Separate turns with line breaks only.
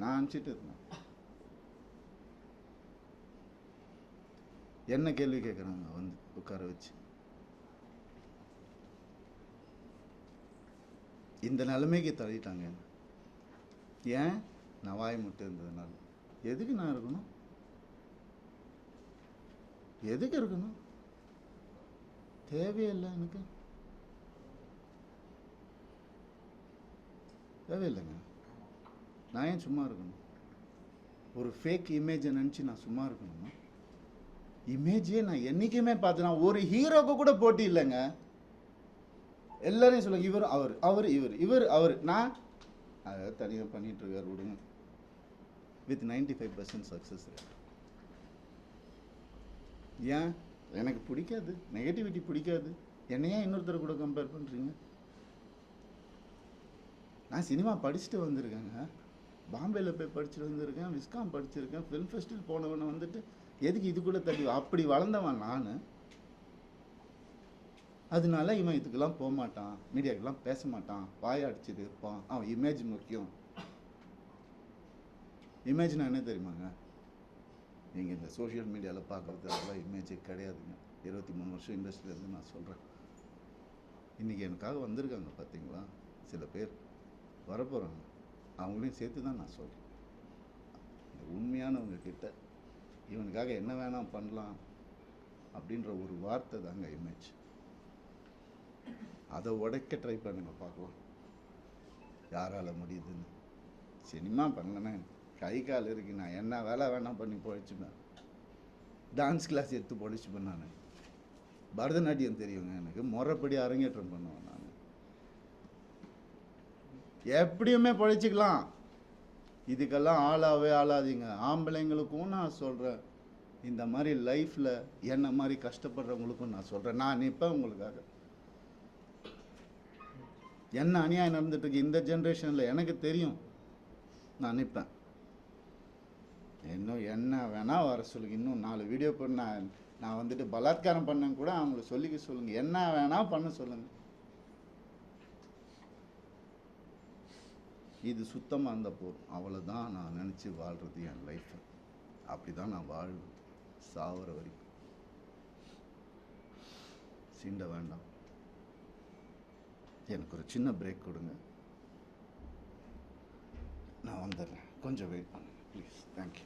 நான் அனுப்பிச்சிட்டு இருந்தேன். என்ன கேள்வி கேட்குறாங்க வந்து உட்கார வச்சு. இந்த நிலைமைக்கு தள்ளிட்டாங்க. ஏன்? நான் வாய் முட்டை இருந்ததுனால. எதுக்கு நான் இருக்கணும்? எதுக்கு இருக்கணும்? தேவையில்லை. எனக்கு தேவையில்லைங்க. நான் ஏன் சும்மா இருக்கணும்? ஒரு ஃபேக் இமேஜை நினச்சி நான் சும்மா இருக்கணுமா? இமேஜே நான் என்றைக்குமே பார்த்தேன்னா ஒரு ஹீரோக்கு கூட போட்டி இல்லைங்க. எல்லாரையும் சொல்லுங்க, இவர் அவர், அவர் இவர், இவர் அவர். நான் அதை தனியாக பண்ணிட்டு இருக்கார் விடுங்க. With 95% success rate. ஏன்? எனக்கு பிடிக்காது, நெகட்டிவிட்டி பிடிக்காது. என்னையா இன்னொருத்தர் கூட கம்பேர் பண்ணுறீங்க? நான் சினிமா படிச்சுட்டு வந்திருக்கேங்க. பாம்பேயில் போய் படிச்சுட்டு வந்திருக்கேன், விஸ்காம் படிச்சிருக்கேன், ஃபிலிம் ஃபெஸ்டிவல் போனவனை வந்துட்டு எதுக்கு இது கூட தள்ளி? அப்படி வளர்ந்தவன் நான். அதனால இவன் இதுக்கெல்லாம் போக மாட்டான், மீடியாக்கெல்லாம் பேச மாட்டான், வாய அடிச்சுட்டு இருப்பான், அவன் இமேஜ் முக்கியம். இமேஜ்னா என்ன தெரியுமாங்க? நீங்கள் இந்த சோஷியல் மீடியாவில் பார்க்குறது அதெல்லாம் இமேஜே கிடையாதுங்க. 23 வருஷம் இண்டஸ்ட்ரியிலேருந்து நான் சொல்கிறேன். இன்றைக்கி எனக்காக வந்திருக்காங்க பார்த்தீங்களா சில பேர், வரப்போகிறாங்க, அவங்களையும் சேர்த்து தான் நான் சொல்கிறேன். உண்மையானவங்க கிட்ட இவனுக்காக என்ன வேணாம் பண்ணலாம் அப்படின்ற ஒரு வார்த்தை தாங்க இமேஜ். அதை உடைக்க ட்ரை பண்ணுங்க, பார்க்கலாம் யாரால் முடியுதுன்னு. சினிமா பண்ணேன், கை கால் இருக்கு, நான் என்ன வேலை வேணாம் பண்ணி பொழைச்சுப்பேன். டான்ஸ் கிளாஸ் எடுத்து பொழைச்சுப்பேன். நான் பரதநாட்டியம் தெரியுங்க எனக்கு, முறைப்படி அரங்கேற்றம் பண்ணுவேன். நான் எப்படியுமே பொழைச்சிக்கலாம். இதுக்கெல்லாம் ஆளாவே ஆளாதீங்க. ஆம்பளைங்களுக்கும் நான் சொல்கிறேன், இந்த மாதிரி லைஃப்பில் என்ன மாதிரி கஷ்டப்படுறவங்களுக்கும் நான் சொல்கிறேன். நான் நிற்பேன் உங்களுக்காக. என்ன அநியாயம் நடந்துட்டுருக்கு இந்த ஜென்ரேஷனில் எனக்கு தெரியும். நான் நிற்பேன். இன்னும் என்ன வேணால் வர சொல்லுங்க. இன்னும் 4 வீடியோ பண்ண நான் வந்துட்டு பலாத்காரம் பண்ணேன் கூட அவங்கள சொல்லிக்க சொல்லுங்கள். என்ன வேணால் பண்ண சொல்லுங்கள். இது சுத்தமாக இருந்தால் போதும். அவ்வளோதான் நான் நினச்சி வாழ்கிறது என் லைஃப்பை. அப்படி தான் நான் வாழ்வேன் சாவர வரைக்கும். சீண்ட வேண்டாம். எனக்கு ஒரு சின்ன பிரேக் கொடுங்க, நான் வந்துடுறேன். கொஞ்சம் வெயிட் பண்ணுங்க ப்ளீஸ். தேங்க்யூ.